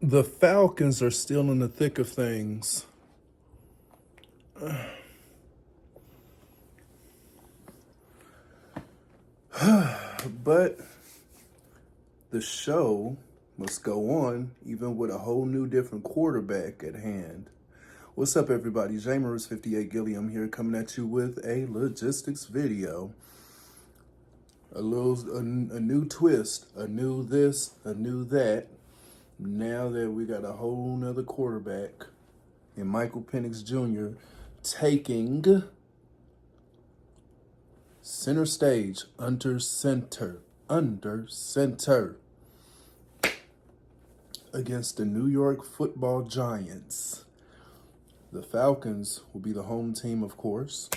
The Falcons are still in the thick of things. But the show must go on, even with a whole new different quarterback at hand. What's up, everybody? Jamer's58 Gilliam here, coming at you with a logistics video. A new twist, a new this, a new that. Now that we got a whole nother quarterback in Michael Penix Jr. taking center stage, under center against the New York Football Giants. The Falcons will be the home team, of course.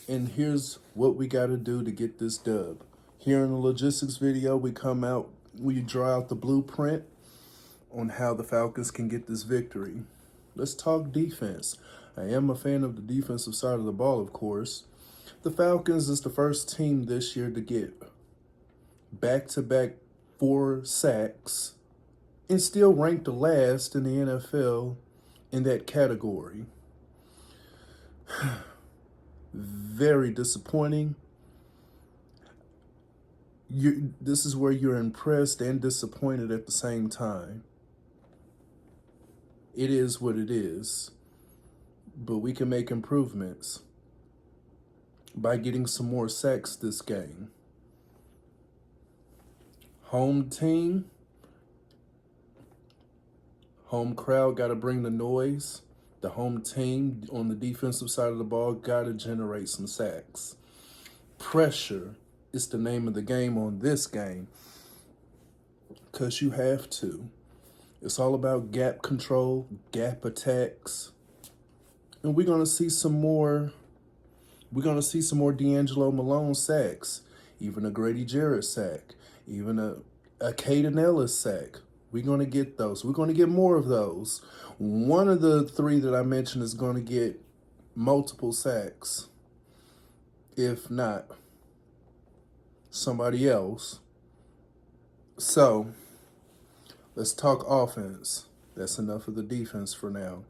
And here's what we got to do to get this dub. Here in the logistics video, we draw out the blueprint on how the Falcons can get this victory. Let's talk defense. I am a fan of the defensive side of the ball, of course. The Falcons is the first team this year to get back-to-back 4 sacks and still ranked the last in the NFL in that category. Very disappointing. This is where you're impressed and disappointed at the same time. It is what it is, but we can make improvements by getting some more sacks this game. Home team, home crowd got to bring the noise. The home team on the defensive side of the ball got to generate some sacks. Pressure is the name of the game on this game, because you have to. It's all about gap control, gap attacks. And we're going to see some more D'Angelo Malone sacks, even a Grady Jarrett sack, even a Caden Ellis sack. We're going to get those. We're going to get more of those. One of the 3 that I mentioned is going to get multiple sacks, if not somebody else. So let's talk offense. That's enough of the defense for now.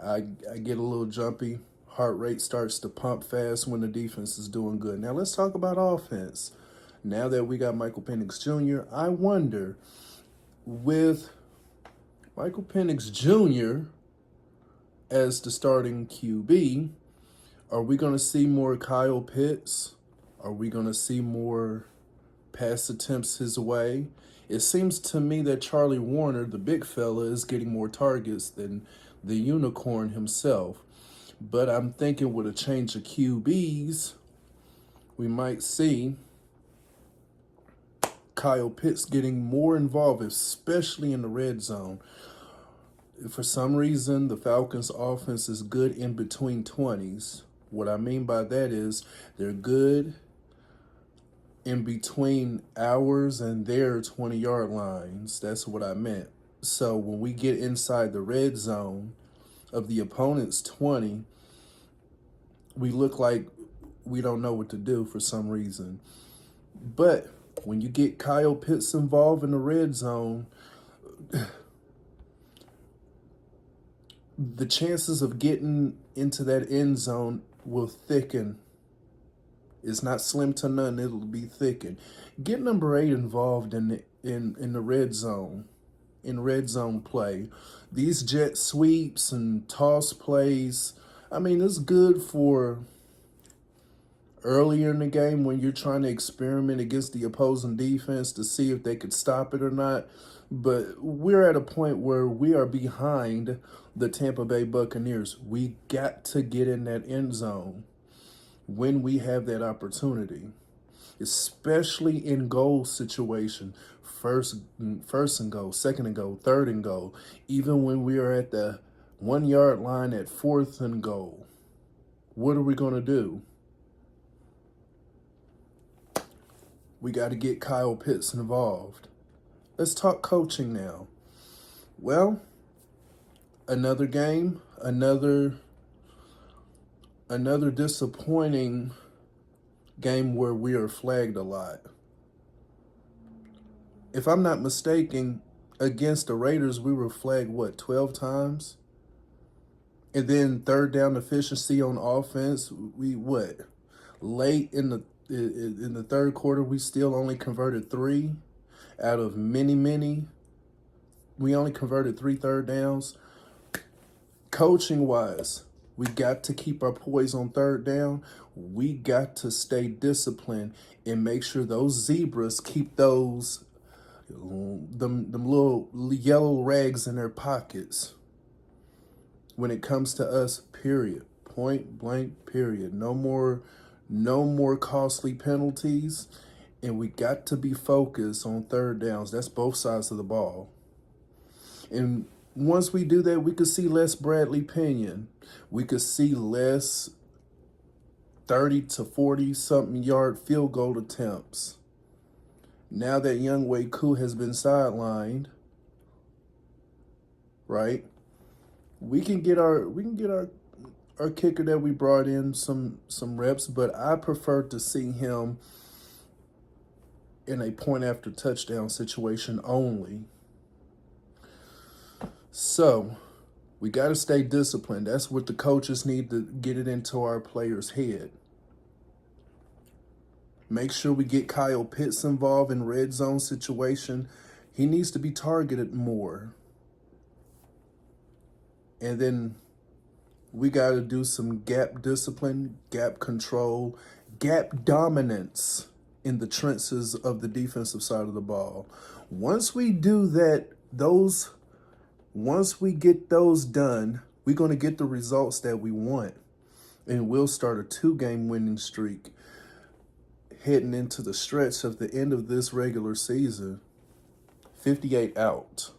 I get a little jumpy. Heart rate starts to pump fast when the defense is doing good. Now let's talk about offense. Now that we got Michael Penix Jr., I wonder, with Michael Penix Jr. as the starting QB, are we going to see more Kyle Pitts? Are we going to see more pass attempts his way? It seems to me that Charlie Warner, the big fella, is getting more targets than the unicorn himself. But I'm thinking with a change of QBs, we might see Kyle Pitts getting more involved, especially in the red zone. For some reason, the Falcons' offense is good in between 20s. What I mean by that is they're good in between ours and their 20-yard lines. That's what I meant. So when we get inside the red zone of the opponent's 20, we look like we don't know what to do for some reason. But when you get Kyle Pitts involved in the red zone, the chances of getting into that end zone will thicken. It's not slim to none. It'll be thickened. Get number 8 involved in the red zone, in red zone play. These jet sweeps and toss plays, I mean, it's good for earlier in the game when you're trying to experiment against the opposing defense to see if they could stop it or not. But we're at a point where we are behind the Tampa Bay Buccaneers. We got to get in that end zone when we have that opportunity, especially in goal situation. First and goal, second and goal, third and goal, even when we are at the 1-yard line at 4th and goal. What are we going to do? We got to get Kyle Pitts involved. Let's talk coaching now. Well, another game, another disappointing game where we are flagged a lot. If I'm not mistaken, Against the Raiders, we were flagged, what, 12 times? And then third down efficiency on offense, we what? Late in the third quarter, we still only converted 3 out of many. We only converted 3 third downs. Coaching wise, we got to keep our poise on third down. We got to stay disciplined and make sure those zebras keep them little yellow rags in their pockets when it comes to us, period. Point blank, period. No more costly penalties. And we got to be focused on third downs. That's both sides of the ball. And once we do that, we could see less Bradley Pinion. We could see less 30 to 40 something yard field goal attempts. Now that Young Wei Koo has been sidelined, right? We can get our kicker that we brought in some reps, but I prefer to see him in a point after touchdown situation only. So we got to stay disciplined. That's what the coaches need to get it into our players' head. Make sure we get Kyle Pitts involved in red zone situation. He needs to be targeted more. And then we got to do some gap discipline, gap control, gap dominance in the trenches of the defensive side of the ball. Once we do that, once we get those done, we're going to get the results that we want. And we'll start a 2-game winning streak heading into the stretch of the end of this regular season. 58 out.